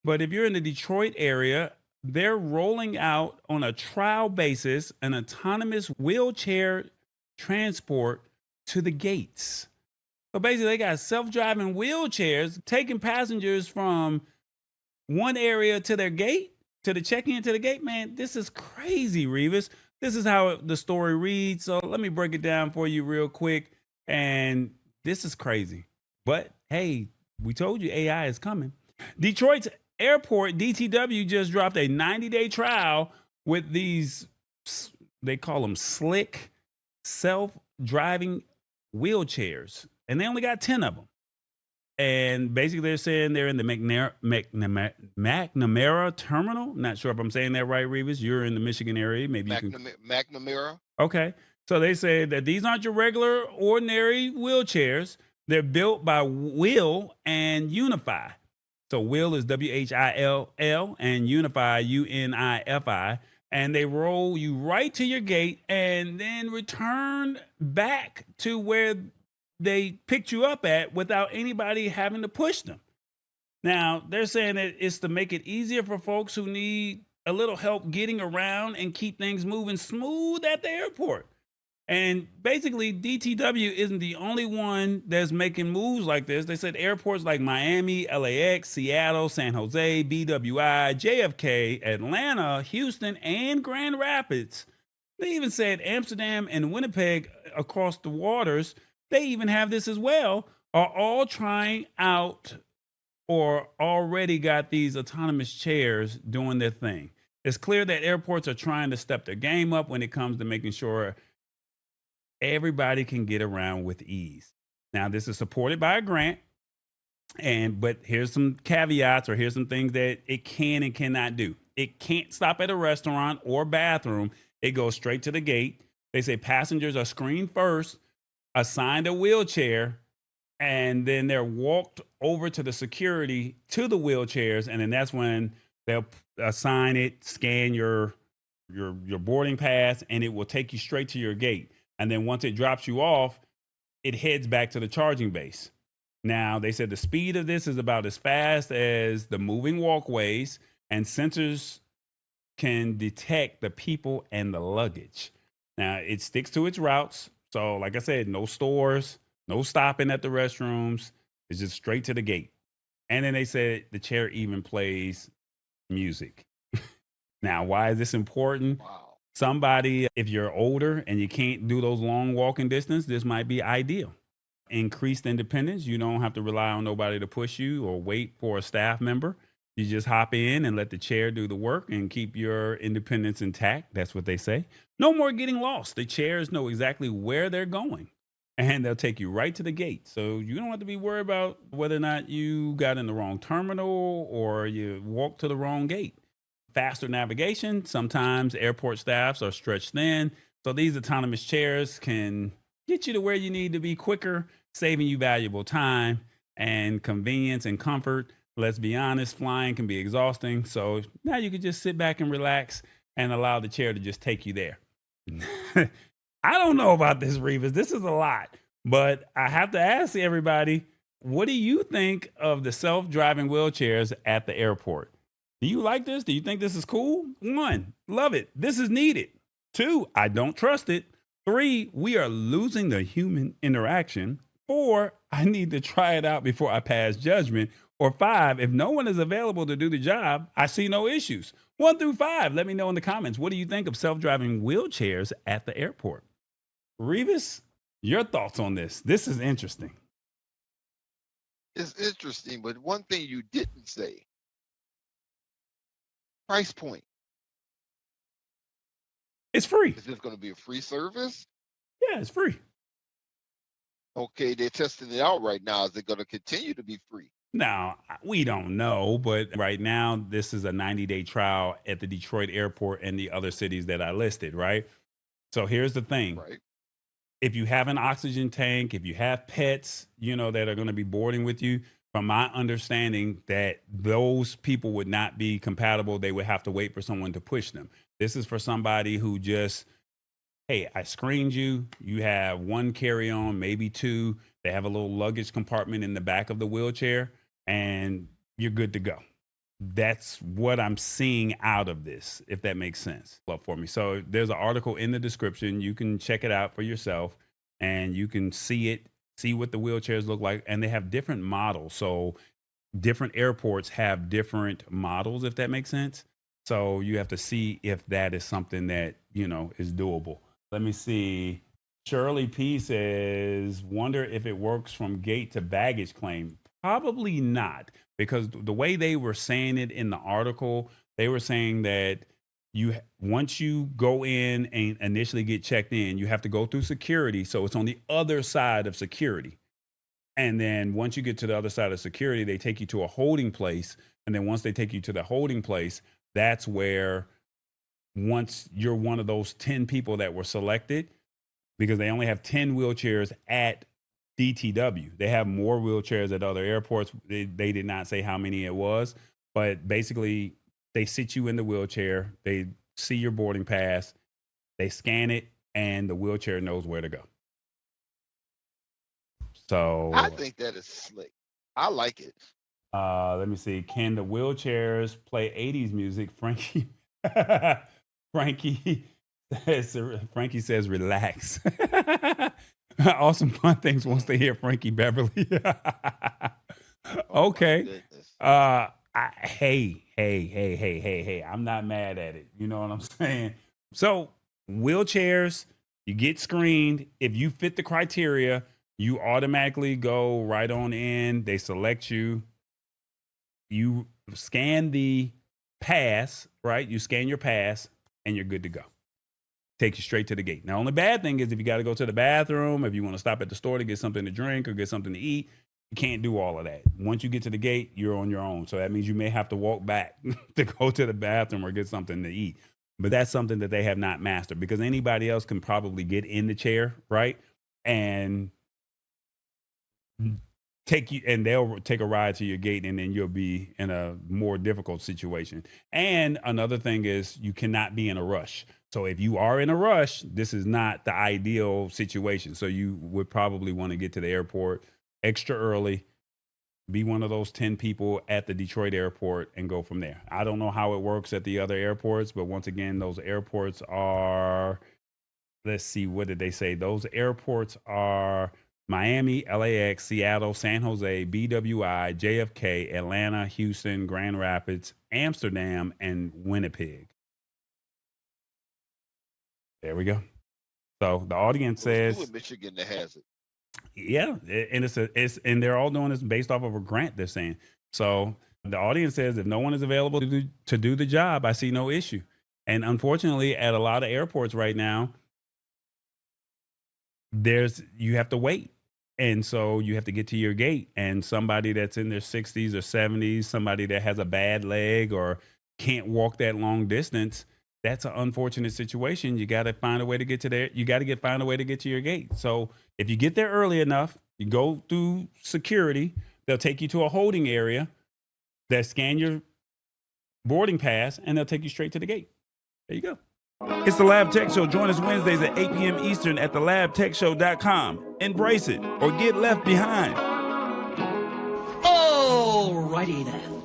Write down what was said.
But if you're in the Detroit area, they're rolling out on a trial basis an autonomous wheelchair transport to the gates. So basically, they got self driving wheelchairs taking passengers from one area to their gate, to the check in to the gate. Man, this is crazy, Revis. This is how the story reads. So let me break it down for you real quick. And this is crazy. But hey, we told you AI is coming. Detroit's airport, DTW, just dropped a 90-day trial with these, they call them slick self driving wheelchairs. And they only got 10 of them. And basically, they're saying they're in the McNamara terminal. Not sure if I'm saying that right, Revis. You're in the Michigan area. Maybe you can. McNamara. Okay. So they say that these aren't your regular, ordinary wheelchairs. They're built by WHILL and Unifi. So WHILL is WHILL and Unifi, UNIFI. And they roll you right to your gate and then return back to where they picked you up at without anybody having to push them. Now, they're saying that it's to make it easier for folks who need a little help getting around and keep things moving smooth at the airport. And basically, DTW isn't the only one that's making moves like this. They said airports like Miami, LAX, Seattle, San Jose, BWI, JFK, Atlanta, Houston, and Grand Rapids. They even said Amsterdam and Winnipeg across the waters, they even have this as well, are all trying out or already got these autonomous chairs doing their thing. It's clear that airports are trying to step their game up when it comes to making sure everybody can get around with ease. Now, this is supported by a grant, but here's some caveats, or here's some things that it can and cannot do. It can't stop at a restaurant or bathroom. It goes straight to the gate. They say passengers are screened first, assigned a wheelchair, and then they're walked over to the security to the wheelchairs, and then that's when they'll assign it, scan your boarding pass, and it will take you straight to your gate. And then once it drops you off, it heads back to the charging base. Now, they said the speed of this is about as fast as the moving walkways, and sensors can detect the people and the luggage. Now, it sticks to its routes. So, like I said, no stores, no stopping at the restrooms. It's just straight to the gate. And then they said the chair even plays music. Now, why is this important? Wow. Somebody, if you're older and you can't do those long walking distance, this might be ideal. Increased independence. You don't have to rely on nobody to push you or wait for a staff member. You just hop in and let the chair do the work and keep your independence intact. That's what they say. No more getting lost. The chairs know exactly where they're going and they'll take you right to the gate. So you don't have to be worried about whether or not you got in the wrong terminal or you walked to the wrong gate. Faster navigation. Sometimes airport staffs are stretched thin. So these autonomous chairs can get you to where you need to be quicker, saving you valuable time and convenience and comfort. Let's be honest, flying can be exhausting. So now you can just sit back and relax and allow the chair to just take you there. I don't know about this, Revis. This is a lot. But I have to ask everybody, what do you think of the self-driving wheelchairs at the airport? Do you like this? Do you think this is cool? 1, love it. This is needed. 2, I don't trust it. 3, we are losing the human interaction. 4, I need to try it out before I pass judgment. Or 5, if no one is available to do the job, I see no issues. 1 through 5, let me know in the comments. What do you think of self-driving wheelchairs at the airport? Revis, your thoughts on this? This is interesting. It's interesting, but one thing you didn't say, price point. It's free. Is this going to be a free service? Yeah, it's free. Okay, they're testing it out right now. Is it going to continue to be free? Now, we don't know, but right now, this is a 90-day trial at the Detroit airport and the other cities that I listed, right? So here's the thing. Right. If you have an oxygen tank, if you have pets, that are going to be boarding with you, from my understanding that those people would not be compatible. They would have to wait for someone to push them. This is for somebody who just, hey, I screened you. You have 1 carry-on, maybe 2. They have a little luggage compartment in the back of the wheelchair, and you're good to go. That's what I'm seeing out of this, if that makes sense for me. So there's an article in the description. You can check it out for yourself and you can see it, see what the wheelchairs look like. And they have different models. So different airports have different models, if that makes sense. So you have to see if that is something that, is doable. Let me see. Shirley P says, wonder if it works from gate to baggage claim. Probably not, because the way they were saying it in the article, they were saying that once you go in and initially get checked in, you have to go through security. So it's on the other side of security. And then once you get to the other side of security, they take you to a holding place. And then once they take you to the holding place, that's where, once you're one of those 10 people that were selected, because they only have 10 wheelchairs at DTW. They have more wheelchairs at other airports. They did not say how many it was, but basically they sit you in the wheelchair. They see your boarding pass. They scan it, and the wheelchair knows where to go. So I think that is slick. I like it. Let me see. Can the wheelchairs play 80s music? Frankie says relax. Awesome Fun Things wants to hear Frankie Beverly. Okay. Hey. I'm not mad at it. You know what I'm saying? So wheelchairs, you get screened. If you fit the criteria, you automatically go right on in. They select you. You scan the pass, right? You scan your pass and you're good to go. Takes you straight to the gate. Now, only bad thing is if you got to go to the bathroom, if you want to stop at the store to get something to drink or get something to eat, you can't do all of that. Once you get to the gate, you're on your own. So that means you may have to walk back to go to the bathroom or get something to eat. But that's something that they have not mastered, because anybody else can probably get in the chair, right? And they'll take a ride to your gate, and then you'll be in a more difficult situation. And another thing is you cannot be in a rush. So if you are in a rush, this is not the ideal situation. So you would probably want to get to the airport extra early, be one of those 10 people at the Detroit airport, and go from there. I don't know how it works at the other airports, but once again, those airports are, let's see, what did they say? Those airports are Miami, LAX, Seattle, San Jose, BWI, JFK, Atlanta, Houston, Grand Rapids, Amsterdam, and Winnipeg. There we go. So the audience says, who in Michigan that has it? Yeah, and and they're all doing this based off of a grant, they're saying. So the audience says, if no one is available to do the job, I see no issue. And unfortunately, at a lot of airports right now, you have to wait. And so you have to get to your gate, and somebody that's in their 60s or 70s, somebody that has a bad leg or can't walk that long distance, that's an unfortunate situation. You got to find a way to get to there. You got to find a way to get to your gate. So if you get there early enough, you go through security, they'll take you to a holding area, they'll scan your boarding pass, and they'll take you straight to the gate. There you go. It's the Lab Tech Show. Join us Wednesdays at 8 p.m. Eastern at thelabtechshow.com. Embrace it or get left behind. Alrighty then.